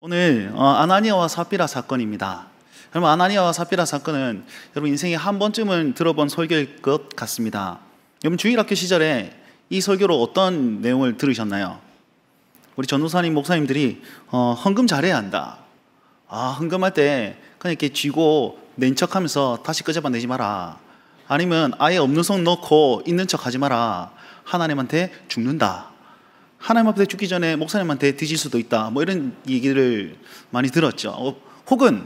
오늘 아나니아와 삽비라 사건입니다. 여러분, 아나니아와 삽비라 사건은 여러분 인생에 한 번쯤은 들어본 설교일 것 같습니다. 여러분, 주일학교 시절에 이 설교로 어떤 내용을 들으셨나요? 우리 전도사님 목사님들이 헌금 잘해야 한다. 헌금할 때 그냥 이렇게 쥐고 낸 척하면서 다시 끄집어내지 마라. 아니면 아예 없는 성 넣고 있는 척 하지 마라. 하나님한테 죽는다. 하나님 앞에 죽기 전에 목사님한테 뒤질 수도 있다. 뭐 이런 얘기를 많이 들었죠. 혹은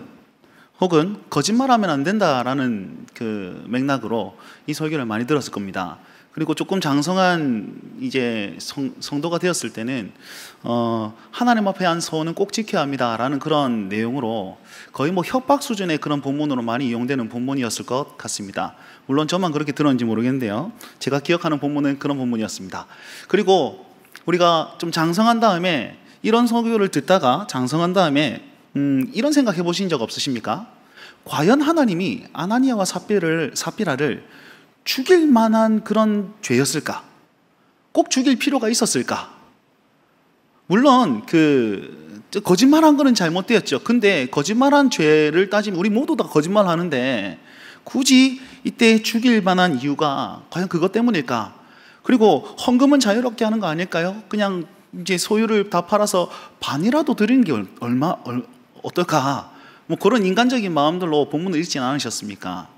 거짓말하면 안 된다라는 그 맥락으로 이 설교를 많이 들었을 겁니다. 그리고 조금 장성한 이제 성도가 되었을 때는 하나님 앞에 한 서원은 꼭 지켜야 합니다라는 그런 내용으로 거의 뭐 협박 수준의 그런 본문으로 많이 이용되는 본문이었을 것 같습니다. 물론 저만 그렇게 들었는지 모르겠는데요. 제가 기억하는 본문은 그런 본문이었습니다. 그리고 우리가 좀 장성한 다음에 이런 설교를 듣다가 장성한 다음에 이런 생각 해보신 적 없으십니까? 과연 하나님이 아나니아와 삽비라를 죽일 만한 그런 죄였을까? 꼭 죽일 필요가 있었을까? 물론 거짓말한 거는 잘못되었죠. 근데 거짓말한 죄를 따지면 우리 모두 다 거짓말하는데 굳이 이때 죽일 만한 이유가 과연 그것 때문일까? 그리고 헌금은 자유롭게 하는 거 아닐까요? 그냥 이제 소유를 다 팔아서 반이라도 드리는 게 어떨까? 뭐 그런 인간적인 마음들로 본문을 읽지 않으셨습니까?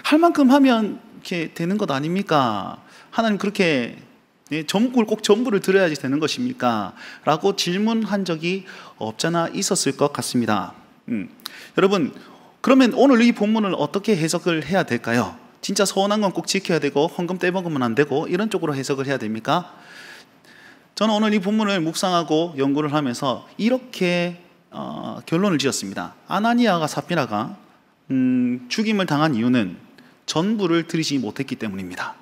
할 만큼 하면 이렇게 되는 것 아닙니까? 하나님 그렇게 꼭 전부를 드려야지 되는 것입니까? 라고 질문한 적이 없잖아 있었을 것 같습니다. 여러분, 그러면 오늘 이 본문을 어떻게 해석을 해야 될까요? 진짜 서운한 건 꼭 지켜야 되고 헌금 떼먹으면 안 되고 이런 쪽으로 해석을 해야 됩니까? 저는 오늘 이 본문을 묵상하고 연구를 하면서 이렇게 결론을 지었습니다. 아나니아와 삽비라가 죽임을 당한 이유는 전부를 드리지 못했기 때문입니다.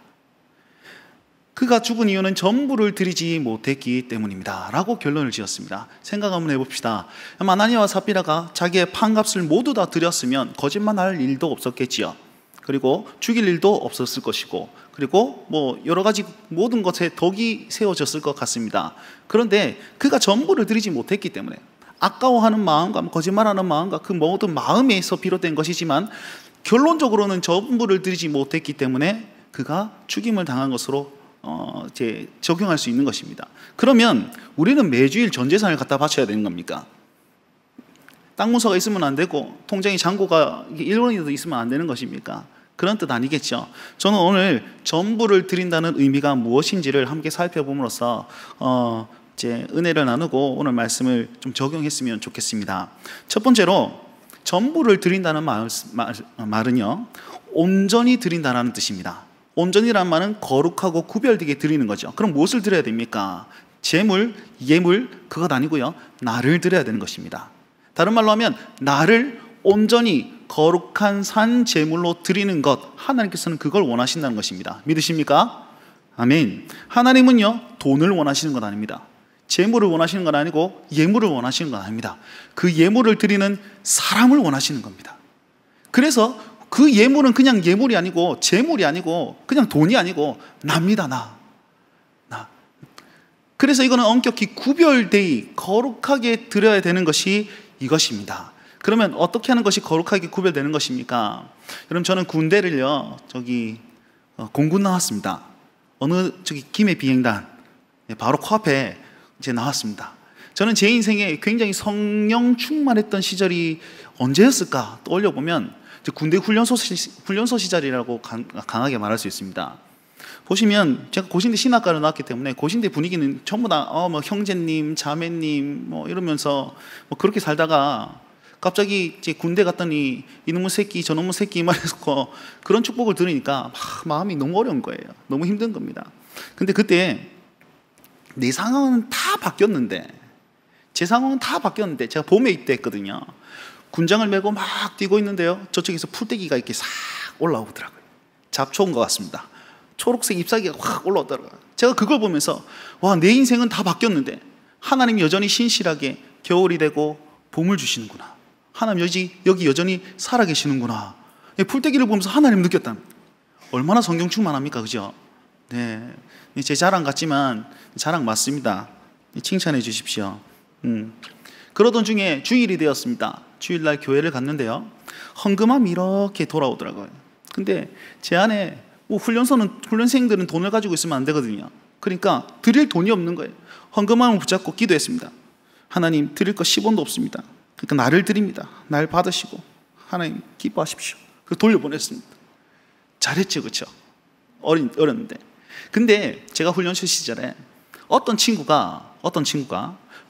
그가 죽은 이유는 전부를 드리지 못했기 때문입니다 라고 결론을 지었습니다. 생각 한번 해봅시다. 아나니아와 삽비라가 자기의 판값을 모두 다 드렸으면 거짓말할 일도 없었겠지요. 그리고 죽일 일도 없었을 것이고, 그리고 뭐 여러 가지 모든 것에 덕이 세워졌을 것 같습니다. 그런데 그가 전부를 드리지 못했기 때문에 아까워하는 마음과 거짓말하는 마음과 그 모든 마음에서 비롯된 것이지만 결론적으로는 전부를 드리지 못했기 때문에 그가 죽임을 당한 것으로 이제 적용할 수 있는 것입니다. 그러면 우리는 매주일 전 재산을 갖다 바쳐야 되는 겁니까? 땅 문서가 있으면 안 되고 통장에 잔고가 1원이라도 있으면 안 되는 것입니까? 그런 뜻 아니겠죠. 저는 오늘 전부를 드린다는 의미가 무엇인지를 함께 살펴봄으로써 이제 은혜를 나누고 오늘 말씀을 좀 적용했으면 좋겠습니다. 첫 번째로 전부를 드린다는 말은요, 온전히 드린다는 뜻입니다. 온전이란 말은 거룩하고 구별되게 드리는 거죠. 그럼 무엇을 드려야 됩니까? 재물, 예물 그것 아니고요, 나를 드려야 되는 것입니다. 다른 말로 하면 나를 온전히 거룩한 산 제물로 드리는 것, 하나님께서는 그걸 원하신다는 것입니다. 믿으십니까? 아멘. 하나님은요, 돈을 원하시는 건 아닙니다. 재물을 원하시는 건 아니고 예물을 원하시는 건 아닙니다. 그 예물을 드리는 사람을 원하시는 겁니다. 그래서 그 예물은 그냥 예물이 아니고 재물이 아니고 그냥 돈이 아니고 나입니다. 나. 그래서 이거는 엄격히 구별되이 거룩하게 드려야 되는 것이 이것입니다. 그러면 어떻게 하는 것이 거룩하게 구별되는 것입니까? 여러분, 저는 군대를요, 공군 나왔습니다. 김해 비행단 바로 코앞에 이제 나왔습니다. 저는 제 인생에 굉장히 성령 충만했던 시절이 언제였을까 떠올려보면 군대 훈련소 시절이라고 강하게 말할 수 있습니다. 보시면 제가 고신대 신학과를 나왔기 때문에 고신대 분위기는 전부 다 뭐 형제님, 자매님 뭐 이러면서 뭐 그렇게 살다가 갑자기 이제 군대 갔더니 이놈의 새끼, 저놈의 새끼 말해서 그런 축복을 들으니까 마음이 너무 어려운 거예요. 너무 힘든 겁니다. 근데 그때 내 상황은 다 바뀌었는데, 제가 봄에 입대했거든요. 군장을 메고 막 뛰고 있는데요, 저쪽에서 풀떼기가 이렇게 싹 올라오더라고요. 잡초인 것 같습니다. 초록색 잎사귀가 확 올라오더라고요. 제가 그걸 보면서 내 인생은 다 바뀌었는데 하나님 여전히 신실하게 겨울이 되고 봄을 주시는구나. 하나님 여기 여전히 살아계시는구나. 풀떼기를 보면서 하나님 느꼈다. 얼마나 성경 충만합니까? 그죠? 네, 제 자랑 같지만 자랑 맞습니다. 칭찬해 주십시오. 그러던 중에 주일이 되었습니다. 주일날 교회를 갔는데요, 헌금함이 이렇게 돌아오더라고요. 근데 제 안에 훈련생들은 돈을 가지고 있으면 안 되거든요. 그러니까 드릴 돈이 없는 거예요. 헌금함을 붙잡고 기도했습니다. 하나님, 드릴 거 10원도 없습니다. 그러니까 나를 드립니다. 날 받으시고 하나님 기뻐하십시오. 그래서 돌려보냈습니다. 잘했죠, 그렇죠? 어렸는데. 근데 제가 훈련소 시절에 어떤 친구가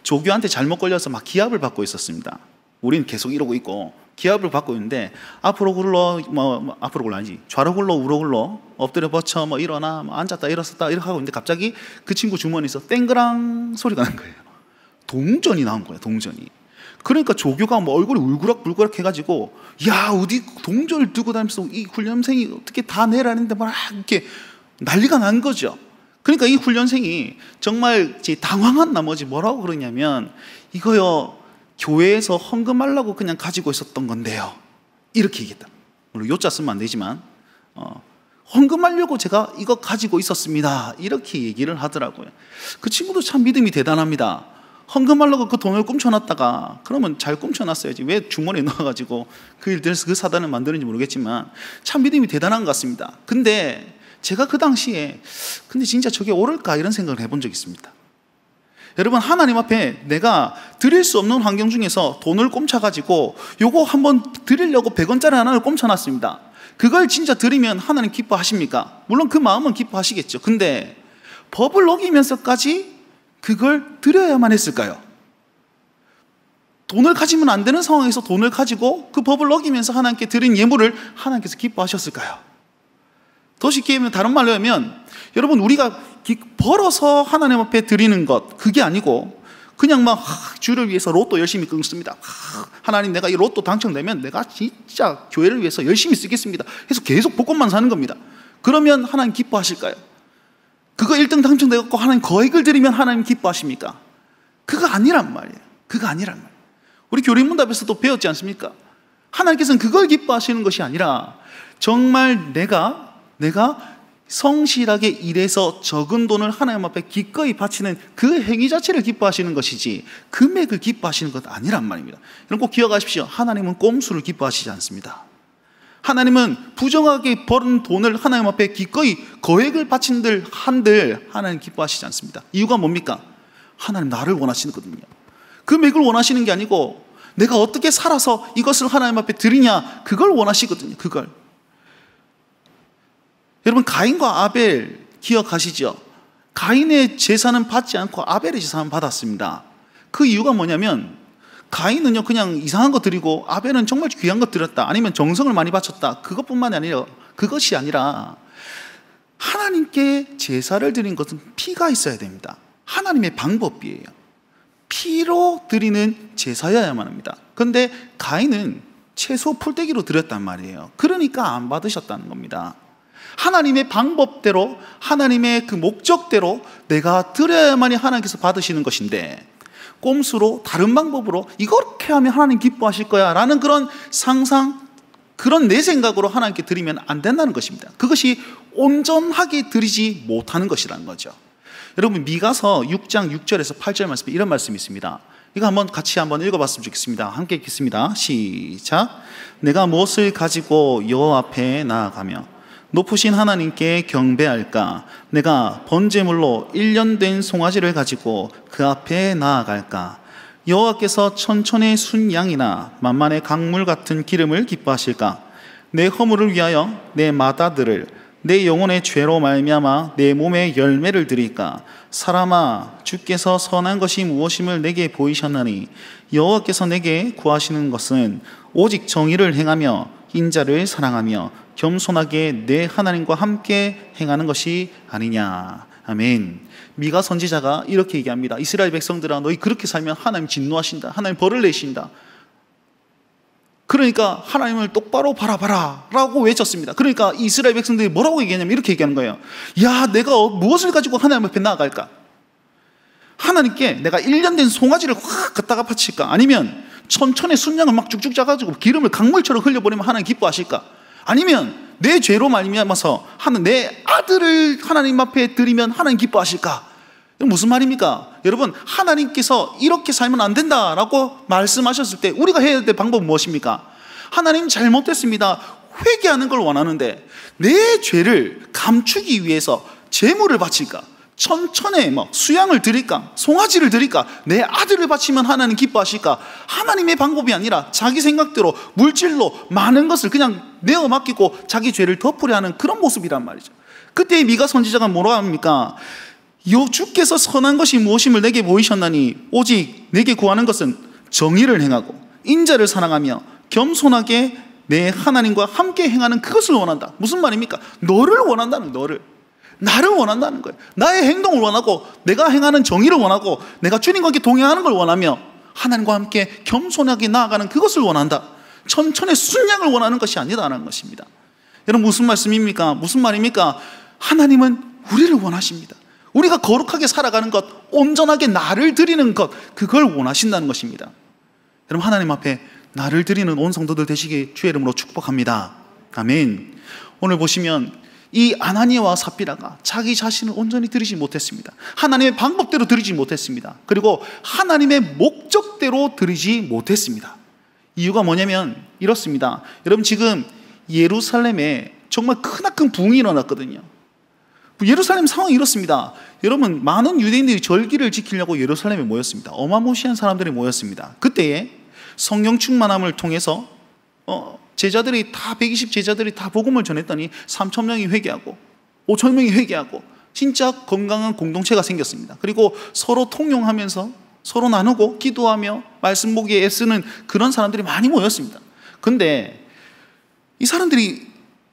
조교한테 잘못 걸려서 막 기합을 받고 있었습니다. 우리는 계속 이러고 있고 기합을 받고 있는데, 앞으로 굴러, 앞으로 굴러 아니지, 좌로 굴러 우로 굴러, 엎드려 버쳐, 일어나, 앉았다 일어섰다 이렇게 하고 있는데, 갑자기 그 친구 주머니에서 땡그랑 소리가 난 거예요. 동전이 나온 거예요, 동전이. 그러니까 조교가 얼굴이 울그락불그락 해가지고, 야, 어디 동전을 들고 다니면서 이 훈련생이 어떻게 다 내라는데 막 이렇게 난리가 난 거죠. 그러니까 이 훈련생이 정말 당황한 나머지 뭐라고 그러냐면, 이거요, 교회에서 헌금하려고 그냥 가지고 있었던 건데요, 이렇게 얘기했다. 물론 요자 쓰면 안 되지만 헌금하려고 제가 이거 가지고 있었습니다, 이렇게 얘기를 하더라고요. 그 친구도 참 믿음이 대단합니다. 헌금하려고 그 돈을 꿈쳐놨다가, 그러면 잘 꿈쳐놨어야지 왜 주머니에 넣어가지고 그 일들에서 그 사단을 만드는지 모르겠지만 참 믿음이 대단한 것 같습니다. 근데 제가 그 당시에 근데 진짜 저게 옳을까 이런 생각을 해본 적이 있습니다. 여러분, 하나님 앞에 내가 드릴 수 없는 환경 중에서 돈을 꼼쳐가지고 요거 한번 드리려고 100원짜리 하나를 꼼쳐놨습니다. 그걸 진짜 드리면 하나님 기뻐하십니까? 물론 그 마음은 기뻐하시겠죠. 근데 법을 어기면서까지 그걸 드려야만 했을까요? 돈을 가지면 안 되는 상황에서 돈을 가지고 그 법을 어기면서 하나님께 드린 예물을 하나님께서 기뻐하셨을까요? 더 쉽게 얘기하면, 다른 말로 하면, 여러분, 우리가 벌어서 하나님 앞에 드리는 것, 그게 아니고 그냥 막 주를 위해서 로또 열심히 끊습니다. 하나님, 내가 이 로또 당첨되면 내가 진짜 교회를 위해서 열심히 쓰겠습니다 해서 계속 복권만 사는 겁니다. 그러면 하나님 기뻐하실까요? 그거 1등 당첨되고 하나님 거액을 드리면 하나님 기뻐하십니까? 그거 아니란 말이에요. 그거 아니란 말이에요. 우리 교리문답에서도 배웠지 않습니까? 하나님께서는 그걸 기뻐하시는 것이 아니라 정말 내가 성실하게 일해서 적은 돈을 하나님 앞에 기꺼이 바치는 그 행위 자체를 기뻐하시는 것이지 금액을 기뻐하시는 것 아니란 말입니다. 여러분, 꼭 기억하십시오. 하나님은 꼼수를 기뻐하시지 않습니다. 하나님은 부정하게 버는 돈을 하나님 앞에 기꺼이 거액을 한들 하나님 기뻐하시지 않습니다. 이유가 뭡니까? 하나님 나를 원하시는 거거든요. 금액을 원하시는 게 아니고 내가 어떻게 살아서 이것을 하나님 앞에 드리냐, 그걸 원하시거든요. 그걸. 여러분, 가인과 아벨 기억하시죠? 가인의 제사는 받지 않고 아벨의 제사는 받았습니다. 그 이유가 뭐냐면, 가인은요 그냥 이상한 거 드리고 아벨은 정말 귀한 거 드렸다, 아니면 정성을 많이 바쳤다, 그것이 아니라 하나님께 제사를 드린 것은 피가 있어야 됩니다. 하나님의 방법이에요. 피로 드리는 제사여야만 합니다. 그런데 가인은 채소 풀떼기로 드렸단 말이에요. 그러니까 안 받으셨다는 겁니다. 하나님의 방법대로, 하나님의 그 목적대로 내가 드려야만이 하나님께서 받으시는 것인데, 꼼수로 다른 방법으로 이렇게 하면 하나님 기뻐하실 거야 라는 그런 상상, 그런 내 생각으로 하나님께 드리면 안 된다는 것입니다. 그것이 온전하게 드리지 못하는 것이라는 거죠. 여러분, 미가서 6장 6절에서 8절 말씀에 이런 말씀이 있습니다. 이거 같이 한번 읽어봤으면 좋겠습니다. 함께 읽겠습니다. 시작. 내가 무엇을 가지고 여호와 앞에 나아가며 높으신 하나님께 경배할까? 내가 번제물로 1년 된 송아지를 가지고 그 앞에 나아갈까? 여호와께서 천천의 순양이나 만만의 강물 같은 기름을 기뻐하실까? 내 허물을 위하여 내 마다들을, 내 영혼의 죄로 말미암아 내 몸에 열매를 드릴까? 사람아, 주께서 선한 것이 무엇임을 내게 보이셨나니 여호와께서 내게 구하시는 것은 오직 정의를 행하며 인자를 사랑하며 겸손하게 내 하나님과 함께 행하는 것이 아니냐. 아멘. 미가 선지자가 이렇게 얘기합니다. 이스라엘 백성들아, 너희 그렇게 살면 하나님 진노하신다. 하나님 벌을 내신다. 그러니까 하나님을 똑바로 바라봐라 라고 외쳤습니다. 그러니까 이스라엘 백성들이 뭐라고 얘기하냐면 이렇게 얘기하는 거예요. 야, 내가 무엇을 가지고 하나님 앞에 나아갈까? 하나님께 내가 1년 된 송아지를 확 갖다가 바칠까? 아니면 천천의 순양을 막 쭉쭉 짜가지고 기름을 강물처럼 흘려버리면 하나님 기뻐하실까? 아니면 내 죄로 말미암아서 하는 내 아들을 하나님 앞에 드리면 하나님 기뻐하실까? 무슨 말입니까? 여러분, 하나님께서 이렇게 살면 안 된다라고 말씀하셨을 때 우리가 해야 될 방법은 무엇입니까? 하나님 잘못됐습니다. 회개하는 걸 원하는데 내 죄를 감추기 위해서 제물을 바칠까? 천천에 수양을 드릴까? 송아지를 드릴까? 내 아들을 바치면 하나님 기뻐하실까? 하나님의 방법이 아니라 자기 생각대로 물질로 많은 것을 그냥 내어 맡기고 자기 죄를 덮으려 하는 그런 모습이란 말이죠. 그때 미가 선지자가 뭐라 합니까? 주께서 선한 것이 무엇임을 내게 보이셨나니 오직 내게 구하는 것은 정의를 행하고 인자를 사랑하며 겸손하게 내 하나님과 함께 행하는 그것을 원한다. 무슨 말입니까? 너를 원한다는 거예요. 나를 원한다는 거예요. 나의 행동을 원하고 내가 행하는 정의를 원하고 내가 주님과 함께 동행하는 걸 원하며 하나님과 함께 겸손하게 나아가는 그것을 원한다. 천천히 순양을 원하는 것이 아니다라는 것입니다. 여러분, 무슨 말씀입니까? 무슨 말입니까? 하나님은 우리를 원하십니다. 우리가 거룩하게 살아가는 것, 온전하게 나를 드리는 것, 그걸 원하신다는 것입니다. 여러분, 하나님 앞에 나를 드리는 온 성도들 되시기 주의 이름으로 축복합니다. 아멘. 오늘 보시면 이 아나니아와 삽비라가 자기 자신을 온전히 드리지 못했습니다. 하나님의 방법대로 드리지 못했습니다. 그리고 하나님의 목적대로 드리지 못했습니다. 이유가 뭐냐면 이렇습니다. 여러분, 지금 예루살렘에 정말 크나큰 붕이 일어났거든요. 예루살렘 상황이 이렇습니다. 여러분, 많은 유대인들이 절기를 지키려고 예루살렘에 모였습니다. 어마무시한 사람들이 모였습니다. 그때에 성령 충만함을 통해서 제자들이 다 120 제자들이 다 복음을 전했더니 3,000명이 회개하고 5,000명이 회개하고 진짜 건강한 공동체가 생겼습니다. 그리고 서로 통용하면서 서로 나누고 기도하며 말씀 보기에 애쓰는 그런 사람들이 많이 모였습니다. 근데 이 사람들이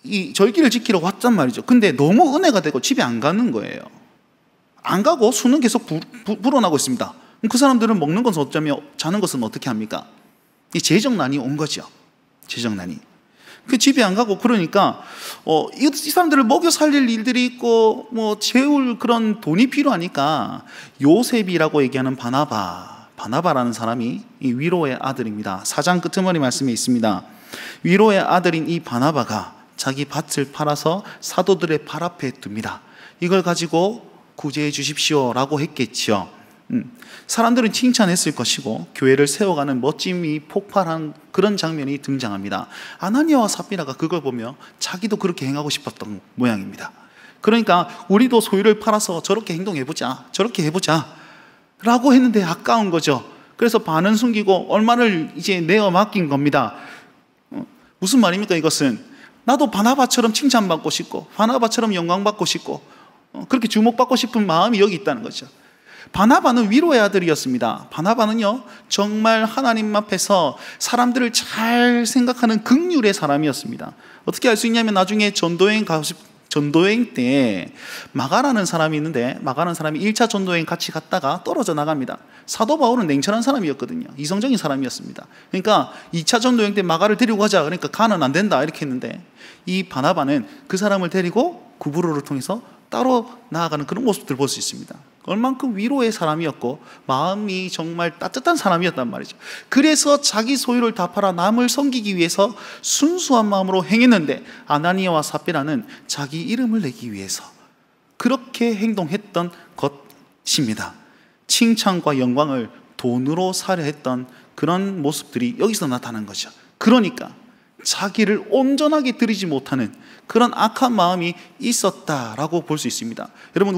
이 절기를 지키러 왔단 말이죠. 근데 너무 은혜가 되고 집에 안 가는 거예요. 안 가고 수는 계속 불어나고 있습니다. 그 사람들은 먹는 것은 어쩌며 자는 것은 어떻게 합니까? 이 재정난이 온 거죠. 재정난이. 그 집에 안 가고 그러니까 이 사람들을 먹여 살릴 일들이 있고 재울 그런 돈이 필요하니까 요셉이라고 얘기하는 바나바라는 사람이 이 위로의 아들입니다. 4장 끄트머리 말씀에 있습니다. 위로의 아들인 이 바나바가 자기 밭을 팔아서 사도들의 발 앞에 둡니다. 이걸 가지고 구제해 주십시오라고 했겠죠. 사람들은 칭찬했을 것이고 교회를 세워가는 멋짐이 폭발한 그런 장면이 등장합니다. 아나니아와 삽비라가 그걸 보며 자기도 그렇게 행하고 싶었던 모양입니다. 그러니까 우리도 소유를 팔아서 저렇게 행동해보자, 저렇게 해보자 라고 했는데 아까운 거죠. 그래서 반은 숨기고 얼마를 이제 내어 맡긴 겁니다. 무슨 말입니까? 이것은 나도 바나바처럼 칭찬받고 싶고 바나바처럼 영광받고 싶고 그렇게 주목받고 싶은 마음이 여기 있다는 거죠. 바나바는 위로의 아들이었습니다. 바나바는요, 정말 하나님 앞에서 사람들을 잘 생각하는 긍휼의 사람이었습니다. 어떻게 알 수 있냐면 나중에 전도여행 때 마가라는 사람이 있는데 마가라는 사람이 1차 전도여행 같이 갔다가 떨어져 나갑니다. 사도 바울은 냉철한 사람이었거든요. 이성적인 사람이었습니다. 그러니까 2차 전도여행 때 마가를 데리고 가자. 그러니까 가는 안 된다 이렇게 했는데 이 바나바는 그 사람을 데리고 구브로를 통해서 따로 나아가는 그런 모습들을 볼 수 있습니다. 얼만큼 위로의 사람이었고 마음이 정말 따뜻한 사람이었단 말이죠. 그래서 자기 소유를 다 팔아 남을 섬기기 위해서 순수한 마음으로 행했는데 아나니아와 삽비라는 자기 이름을 내기 위해서 그렇게 행동했던 것입니다. 칭찬과 영광을 돈으로 사려 했던 그런 모습들이 여기서 나타난 거죠. 그러니까 자기를 온전하게 드리지 못하는 그런 악한 마음이 있었다라고 볼 수 있습니다. 여러분,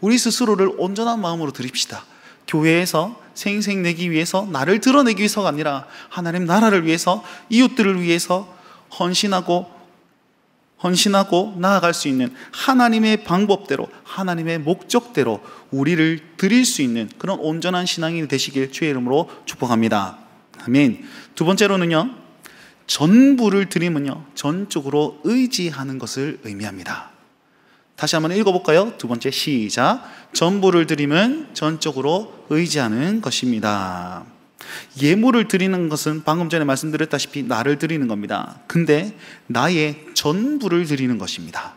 우리 스스로를 온전한 마음으로 드립시다. 교회에서 생색내기 위해서, 나를 드러내기 위해서가 아니라 하나님 나라를 위해서, 이웃들을 위해서 헌신하고 나아갈 수 있는 하나님의 방법대로, 하나님의 목적대로 우리를 드릴 수 있는 그런 온전한 신앙이 되시길 주의 이름으로 축복합니다. 아멘. 두 번째로는요, 전부를 드리면요, 전적으로 의지하는 것을 의미합니다. 다시 한번 읽어볼까요? 두 번째, 시작. 전부를 드리면 전적으로 의지하는 것입니다. 예물을 드리는 것은 방금 전에 말씀드렸다시피 나를 드리는 겁니다. 근데 나의 전부를 드리는 것입니다.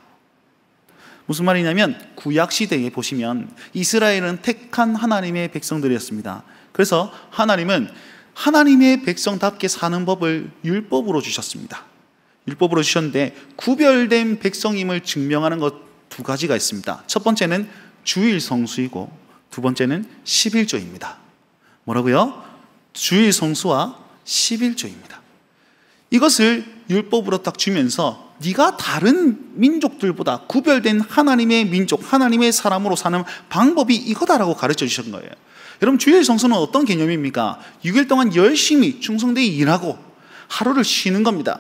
무슨 말이냐면 구약시대에 보시면 이스라엘은 택한 하나님의 백성들이었습니다. 그래서 하나님은 하나님의 백성답게 사는 법을 율법으로 주셨습니다. 율법으로 주셨는데 구별된 백성임을 증명하는 것 두 가지가 있습니다. 첫 번째는 주일 성수이고 두 번째는 11조입니다. 뭐라고요? 주일 성수와 11조입니다. 이것을 율법으로 딱 주면서 네가 다른 민족들보다 구별된 하나님의 민족, 하나님의 사람으로 사는 방법이 이거다라고 가르쳐 주신 거예요. 여러분, 주일 성수는 어떤 개념입니까? 6일 동안 열심히 충성되게 일하고 하루를 쉬는 겁니다.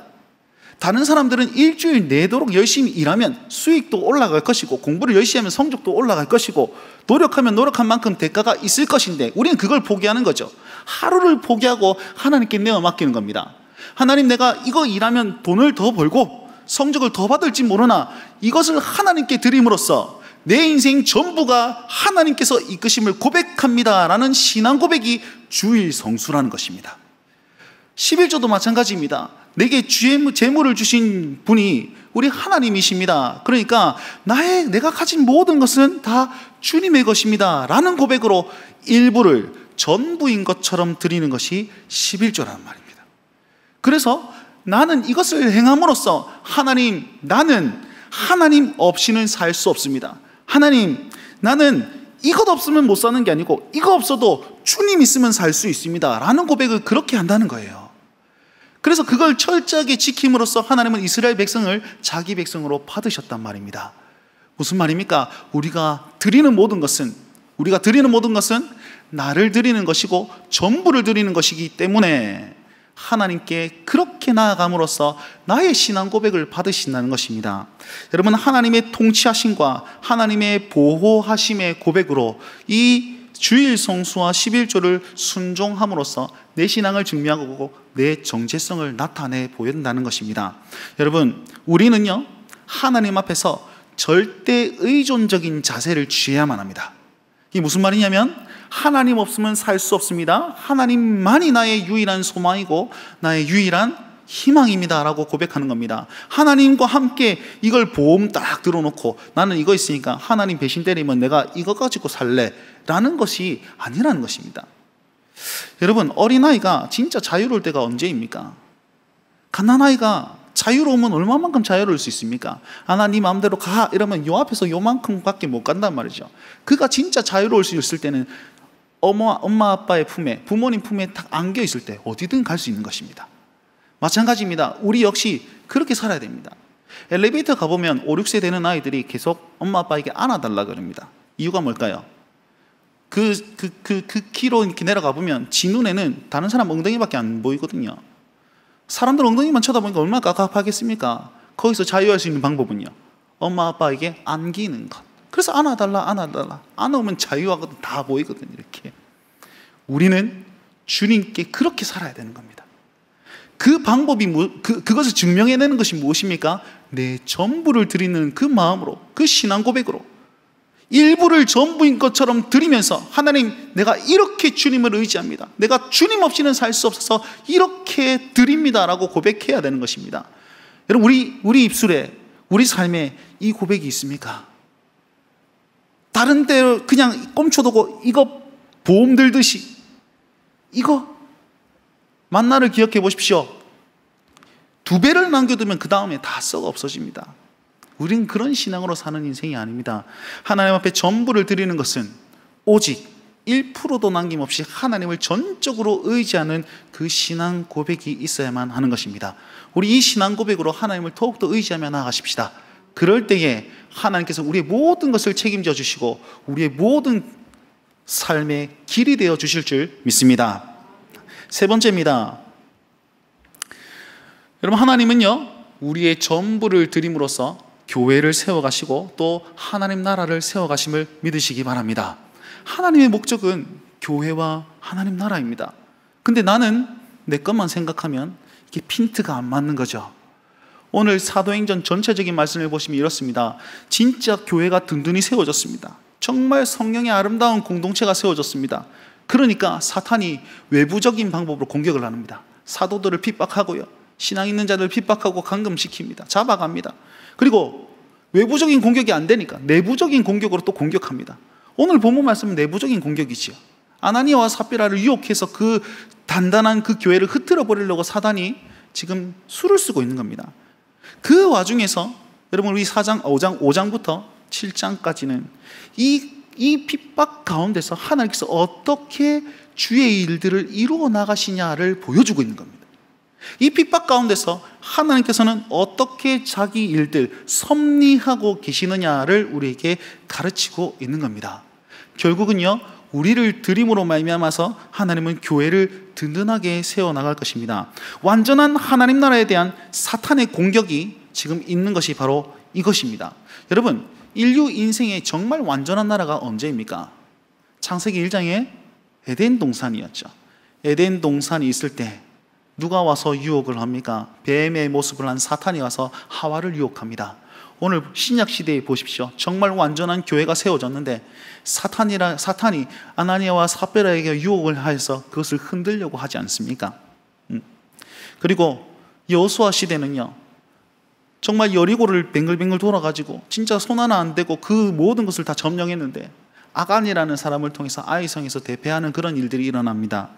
다른 사람들은 일주일 내도록 열심히 일하면 수익도 올라갈 것이고, 공부를 열심히 하면 성적도 올라갈 것이고, 노력하면 노력한 만큼 대가가 있을 것인데, 우리는 그걸 포기하는 거죠. 하루를 포기하고 하나님께 내어 맡기는 겁니다. 하나님, 내가 이거 일하면 돈을 더 벌고 성적을 더 받을지 모르나 이것을 하나님께 드림으로써 내 인생 전부가 하나님께서 이끄심을 고백합니다 라는 신앙 고백이 주일 성수라는 것입니다. 11조도 마찬가지입니다. 내게 재물을 주신 분이 우리 하나님이십니다. 그러니까 내가 가진 모든 것은 다 주님의 것입니다 라는 고백으로 일부를 전부인 것처럼 드리는 것이 11조라는 말입니다. 그래서 나는 이것을 행함으로써 하나님, 나는 하나님 없이는 살 수 없습니다. 하나님, 나는 이것 없으면 못 사는 게 아니고 이거 없어도 주님 있으면 살 수 있습니다 라는 고백을 그렇게 한다는 거예요. 그래서 그걸 철저하게 지킴으로써 하나님은 이스라엘 백성을 자기 백성으로 받으셨단 말입니다. 무슨 말입니까? 우리가 드리는 모든 것은 나를 드리는 것이고 전부를 드리는 것이기 때문에 하나님께 그렇게 나아감으로써 나의 신앙 고백을 받으신다는 것입니다. 여러분, 하나님의 통치하심과 하나님의 보호하심의 고백으로 이 주일 성수와 11조를 순종함으로써 내 신앙을 증명하고 내 정체성을 나타내 보인다는 것입니다. 여러분, 우리는요, 하나님 앞에서 절대 의존적인 자세를 취해야만 합니다. 이게 무슨 말이냐면, 하나님 없으면 살 수 없습니다. 하나님만이 나의 유일한 소망이고 나의 유일한 희망입니다 라고 고백하는 겁니다. 하나님과 함께 이걸 보험 딱 들어놓고 나는 이거 있으니까 하나님 배신 때리면 내가 이거 가지고 살래 라는 것이 아니라는 것입니다. 여러분, 어린아이가 진짜 자유로울 때가 언제입니까? 갓난아이가 자유로우면 얼마만큼 자유로울 수 있습니까? 나 네 마음대로 가 이러면 요 앞에서 요만큼밖에 못 간단 말이죠. 그가 진짜 자유로울 수 있을 때는 엄마 아빠의 품에, 부모님 품에 딱 안겨 있을 때 어디든 갈 수 있는 것입니다. 마찬가지입니다. 우리 역시 그렇게 살아야 됩니다. 엘리베이터 가보면 5, 6세 되는 아이들이 계속 엄마 아빠에게 안아달라 그럽니다. 이유가 뭘까요? 그 키로 이렇게 내려가 보면 지 눈에는 다른 사람 엉덩이밖에 안 보이거든요. 사람들 엉덩이만 쳐다보니까 얼마나 깝깝하겠습니까? 거기서 자유할 수 있는 방법은요, 엄마 아빠에게 안기는 것. 그래서 안아달라 안아오면 자유하거든. 다 보이거든. 이렇게 우리는 주님께 그렇게 살아야 되는 겁니다. 그 방법이 그것을 증명해내는 것이 무엇입니까? 내 전부를 드리는 그 마음으로, 그 신앙 고백으로 일부를 전부인 것처럼 드리면서, 하나님, 내가 이렇게 주님을 의지합니다. 내가 주님 없이는 살 수 없어서 이렇게 드립니다 라고 고백해야 되는 것입니다. 여러분, 우리 입술에, 우리 삶에 이 고백이 있습니까? 다른 데 그냥 꼼쳐두고 이거 보험 들듯이, 이거 만나를 기억해 보십시오. 2배를 남겨두면 그 다음에 다 썩어 없어집니다. 우린 그런 신앙으로 사는 인생이 아닙니다. 하나님 앞에 전부를 드리는 것은 오직 1%도 남김없이 하나님을 전적으로 의지하는 그 신앙 고백이 있어야만 하는 것입니다. 우리 이 신앙 고백으로 하나님을 더욱더 의지하며 나아가십시다. 그럴 때에 하나님께서 우리의 모든 것을 책임져 주시고 우리의 모든 삶의 길이 되어 주실 줄 믿습니다. 세 번째입니다. 여러분, 하나님은요, 우리의 전부를 드림으로써 교회를 세워가시고 또 하나님 나라를 세워가심을 믿으시기 바랍니다. 하나님의 목적은 교회와 하나님 나라입니다. 근데 나는 내 것만 생각하면 이게 핀트가 안 맞는 거죠. 오늘 사도행전 전체적인 말씀을 보시면 이렇습니다. 진짜 교회가 든든히 세워졌습니다. 정말 성령의 아름다운 공동체가 세워졌습니다. 그러니까 사탄이 외부적인 방법으로 공격을 합니다. 사도들을 핍박하고요, 신앙 있는 자들을 핍박하고 감금시킵니다. 잡아갑니다. 그리고 외부적인 공격이 안 되니까 내부적인 공격으로 또 공격합니다. 오늘 본문 말씀은 내부적인 공격이지요. 아나니아와 삽비라를 유혹해서 그 단단한 그 교회를 흐트러 버리려고 사단이 지금 수를 쓰고 있는 겁니다. 그 와중에서 여러분, 우리 4장, 5장부터 7장까지는 이 이 핍박 가운데서 하나님께서 어떻게 주의 일들을 이루어 나가시냐를 보여주고 있는 겁니다. 이 핍박 가운데서 하나님께서는 어떻게 자기 일들 섭리하고 계시느냐를 우리에게 가르치고 있는 겁니다. 결국은요, 우리를 드림으로 말미암아서 하나님은 교회를 든든하게 세워나갈 것입니다. 완전한 하나님 나라에 대한 사탄의 공격이 지금 있는 것이 바로 이것입니다. 여러분, 인류 인생의 정말 완전한 나라가 언제입니까? 창세기 1장에 에덴 동산이었죠. 에덴 동산이 있을 때 누가 와서 유혹을 합니까? 뱀의 모습을 한 사탄이 와서 하와를 유혹합니다. 오늘 신약 시대에 보십시오. 정말 완전한 교회가 세워졌는데 사탄이 아나니아와 삽비라에게 유혹을 하여서 그것을 흔들려고 하지 않습니까? 그리고 여호수아 시대는요, 정말 여리고를 뱅글뱅글 돌아가지고 진짜 손 하나 안 대고 그 모든 것을 다 점령했는데 아간이라는 사람을 통해서 아이성에서 대패하는 그런 일들이 일어납니다.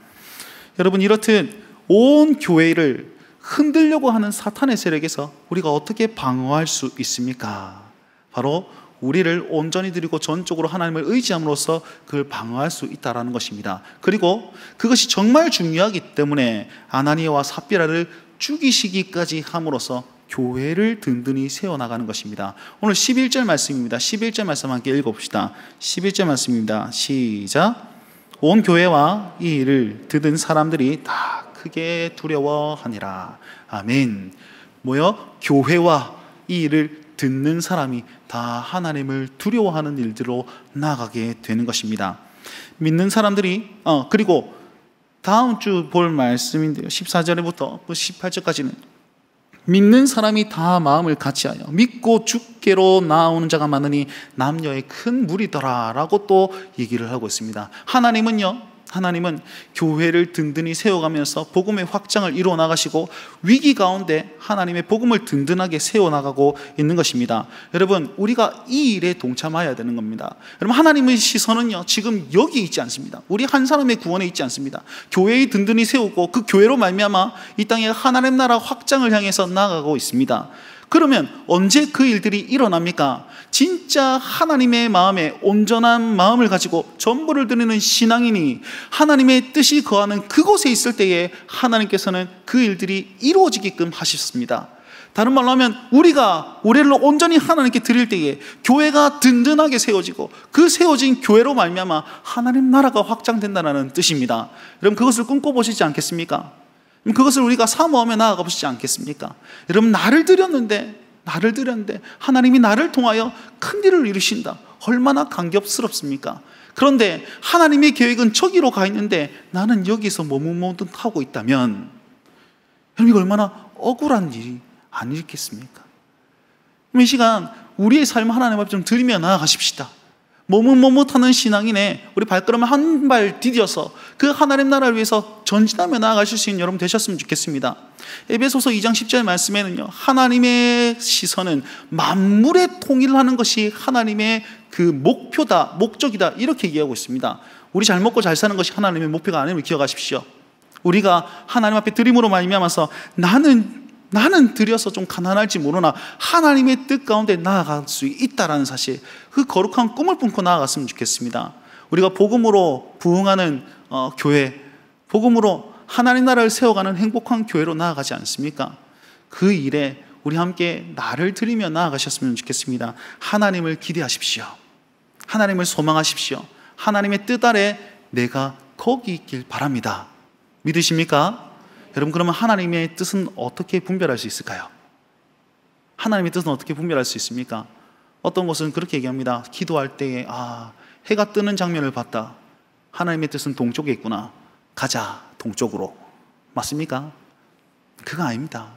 여러분, 이렇듯 온 교회를 흔들려고 하는 사탄의 세력에서 우리가 어떻게 방어할 수 있습니까? 바로 우리를 온전히 드리고 전적으로 하나님을 의지함으로써 그걸 방어할 수 있다는 것입니다. 그리고 그것이 정말 중요하기 때문에 아나니아와 삽비라를 죽이시기까지 함으로써 교회를 든든히 세워나가는 것입니다. 오늘 11절 말씀입니다. 11절 말씀 함께 읽어봅시다. 11절 말씀입니다. 시작. 온 교회와 이 일을 듣은 사람들이 다 크게 두려워하니라. 아멘. 뭐요? 교회와 이 일을 듣는 사람이 다 하나님을 두려워하는 일들로 나아가게 되는 것입니다. 믿는 사람들이 그리고 다음 주 볼 말씀인데요, 14절부터 18절까지는 믿는 사람이 다 마음을 같이하여 믿고 주께로 나오는 자가 많으니 남녀의 큰 무리더라 라고 또 얘기를 하고 있습니다. 하나님은 교회를 든든히 세워가면서 복음의 확장을 이루어 나가시고 위기 가운데 하나님의 복음을 든든하게 세워나가고 있는 것입니다. 여러분, 우리가 이 일에 동참해야 되는 겁니다. 여러분, 하나님의 시선은요, 지금 여기 있지 않습니다. 우리 한 사람의 구원에 있지 않습니다. 교회의 든든히 세우고 그 교회로 말미암아 이 땅에 하나님 나라 확장을 향해서 나아가고 있습니다. 그러면 언제 그 일들이 일어납니까? 진짜 하나님의 마음에 온전한 마음을 가지고 전부를 드리는 신앙인이 하나님의 뜻이 거하는 그곳에 있을 때에 하나님께서는 그 일들이 이루어지게끔 하셨습니다. 다른 말로 하면 우리가 우리를 온전히 하나님께 드릴 때에 교회가 든든하게 세워지고 그 세워진 교회로 말미암아 하나님 나라가 확장된다는 뜻입니다. 여러분, 그것을 꿈꿔보시지 않겠습니까? 그것을 우리가 사모하며 나아가 보시지 않겠습니까? 여러분, 나를 드렸는데 하나님이 나를 통하여 큰 일을 이루신다. 얼마나 감격스럽습니까? 그런데 하나님의 계획은 저기로 가 있는데 나는 여기서 머뭇머뭇하고 있다면 여러분, 이거 얼마나 억울한 일이 아니겠습니까? 이 시간 우리의 삶을 하나님 앞에 좀 드리며 나아가십시다. 머뭇머뭇하는 신앙인의 우리 발걸음을 한 발 디뎌서 그 하나님 나라를 위해서 전진하며 나아가실 수 있는 여러분 되셨으면 좋겠습니다. 에베소서 2장 10절 말씀에는요, 하나님의 시선은 만물의 통일을 하는 것이 하나님의 그 목표다, 목적이다, 이렇게 얘기하고 있습니다. 우리 잘 먹고 잘 사는 것이 하나님의 목표가 아님을 기억하십시오. 우리가 하나님 앞에 드림으로 말미암아서 나는 드려서 좀 가난할지 모르나 하나님의 뜻 가운데 나아갈 수 있다라는 사실, 그 거룩한 꿈을 품고 나아갔으면 좋겠습니다. 우리가 복음으로 부흥하는 교회, 복음으로 하나님 나라를 세워가는 행복한 교회로 나아가지 않습니까? 그 일에 우리 함께 나를 드리며 나아가셨으면 좋겠습니다. 하나님을 기대하십시오. 하나님을 소망하십시오. 하나님의 뜻 아래 내가 거기 있길 바랍니다. 믿으십니까? 여러분, 그러면 하나님의 뜻은 어떻게 분별할 수 있을까요? 하나님의 뜻은 어떻게 분별할 수 있습니까? 어떤 곳은 그렇게 얘기합니다. 기도할 때에 해가 뜨는 장면을 봤다. 하나님의 뜻은 동쪽에 있구나. 가자, 동쪽으로. 맞습니까? 그거 아닙니다.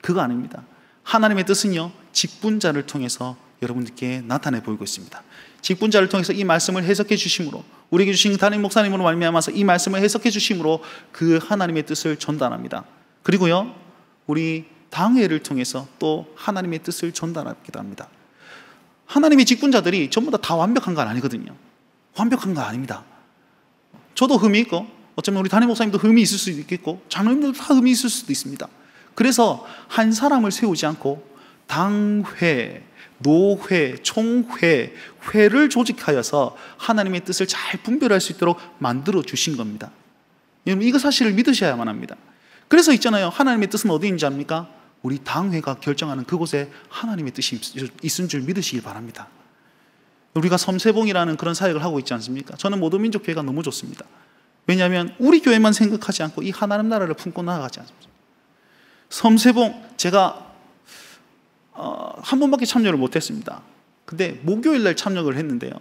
그거 아닙니다. 하나님의 뜻은요, 직분자를 통해서 여러분들께 나타내 보이고 있습니다. 직분자를 통해서 이 말씀을 해석해 주심으로, 우리에게 주신 담임 목사님으로 말미암아서 이 말씀을 해석해 주심으로 그 하나님의 뜻을 전달합니다. 그리고요, 우리 당회를 통해서 또 하나님의 뜻을 전달하기도 합니다. 하나님의 직분자들이 전부 다 완벽한 건 아니거든요. 완벽한 건 아닙니다. 저도 흠이 있고, 어쩌면 우리 담임 목사님도 흠이 있을 수도 있겠고, 장로님들도 다 흠이 있을 수도 있습니다. 그래서 한 사람을 세우지 않고 당회, 노회, 총회, 회를 조직하여서 하나님의 뜻을 잘 분별할 수 있도록 만들어 주신 겁니다. 여러분, 이거 사실을 믿으셔야만 합니다. 그래서 있잖아요, 하나님의 뜻은 어디 있는지 압니까? 우리 당회가 결정하는 그곳에 하나님의 뜻이 있은 줄 믿으시길 바랍니다. 우리가 섬세봉이라는 그런 사역을 하고 있지 않습니까? 저는 모두민족교회가 너무 좋습니다. 왜냐하면 우리 교회만 생각하지 않고 이 하나님 나라를 품고 나아가지 않습니까? 섬세봉, 제가 한 번밖에 참여를 못했습니다. 근데 목요일날 참여를 했는데요,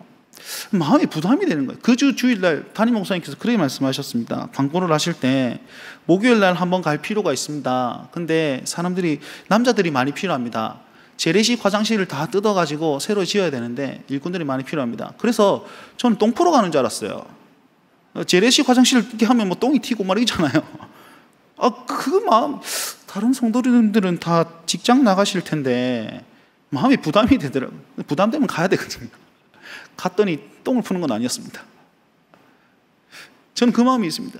마음이 부담이 되는 거예요. 그 주일날 담임 목사님께서 그렇게 말씀하셨습니다. 광고를 하실 때 목요일날 한번 갈 필요가 있습니다. 근데 남자들이 많이 필요합니다. 재래식 화장실을 다 뜯어가지고 새로 지어야 되는데 일꾼들이 많이 필요합니다. 그래서 저는 똥 풀어 가는 줄 알았어요. 재래식 화장실을 이렇게 하면 뭐 똥이 튀고 말이잖아요. 그 마음, 다른 성도님들은 다 직장 나가실 텐데 마음이 부담이 되더라고요. 부담되면 가야 되거든요. 갔더니 똥을 푸는 건 아니었습니다. 저는 그 마음이 있습니다.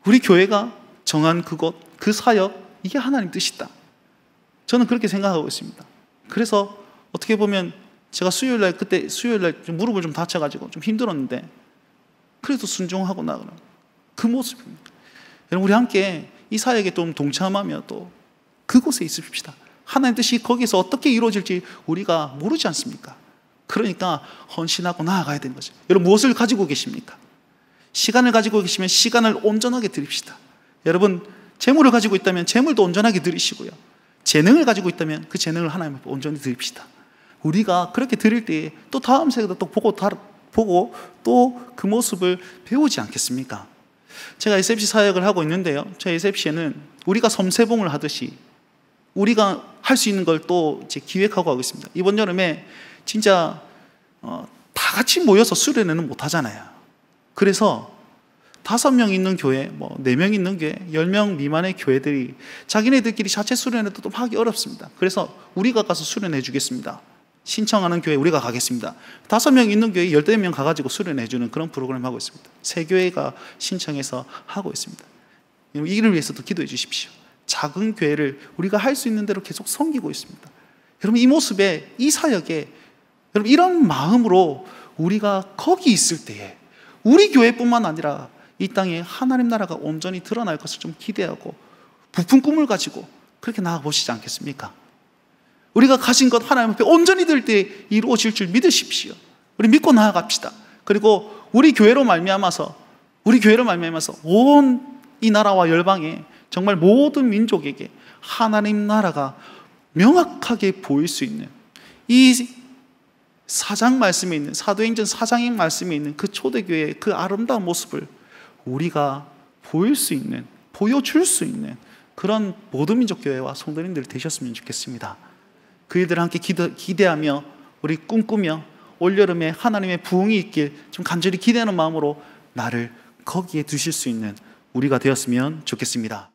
우리 교회가 정한 그곳, 그 사역, 이게 하나님 뜻이다. 저는 그렇게 생각하고 있습니다. 그래서 어떻게 보면 제가 수요일날 좀 무릎을 좀 다쳐가지고 좀 힘들었는데 그래도 순종하고 나가는 그 모습입니다. 여러분, 우리 함께 이 사역에 좀 동참하며 또 그곳에 있읍시다. 하나님 뜻이 거기서 어떻게 이루어질지 우리가 모르지 않습니까? 그러니까 헌신하고 나아가야 되는 거죠. 여러분, 무엇을 가지고 계십니까? 시간을 가지고 계시면 시간을 온전하게 드립시다. 여러분, 재물을 가지고 있다면 재물도 온전하게 드리시고요, 재능을 가지고 있다면 그 재능을 하나님 앞에 온전히 드립시다. 우리가 그렇게 드릴 때 또 다음 세대도 또 보고 또 그 모습을 배우지 않겠습니까? 제가 SFC 사역을 하고 있는데요, 저희 SFC에는 우리가 섬세봉을 하듯이 우리가 할 수 있는 걸 또 이제 기획하고 하고 있습니다. 이번 여름에 진짜 다 같이 모여서 수련회는 못 하잖아요. 그래서 5명 있는 교회, 4명 있는 교회, 10명 미만의 교회들이 자기네들끼리 자체 수련회도 좀 하기 어렵습니다. 그래서 우리가 가서 수련해 주겠습니다. 신청하는 교회 우리가 가겠습니다. 5명 있는 교회 14명 가가지고 수련해 주는 그런 프로그램 하고 있습니다. 세 교회가 신청해서 하고 있습니다. 이를 위해서도 기도해 주십시오. 작은 교회를 우리가 할 수 있는 대로 계속 섬기고 있습니다. 여러분, 이 모습에, 이 사역에, 여러분, 이런 마음으로 우리가 거기 있을 때에 우리 교회뿐만 아니라 이 땅에 하나님 나라가 온전히 드러날 것을 좀 기대하고 부푼 꿈을 가지고 그렇게 나아보시지 않겠습니까? 우리가 가진 것 하나님 앞에 온전히 들 때 이루어질 줄 믿으십시오. 우리 믿고 나아갑시다. 그리고 우리 교회로 말미암아서 온 이 나라와 열방에 정말 모든 민족에게 하나님 나라가 명확하게 보일 수 있는, 이 사장 말씀에 있는, 사도행전 4장의 말씀에 있는 그 초대교회의 그 아름다운 모습을 우리가 보일 수 있는, 보여줄 수 있는 그런 모든 민족 교회와 성도님들 되셨으면 좋겠습니다. 그 일들을 함께 기대하며 우리 꿈꾸며 올여름에 하나님의 부흥이 있길 좀 간절히 기대하는 마음으로 나를 거기에 두실 수 있는 우리가 되었으면 좋겠습니다.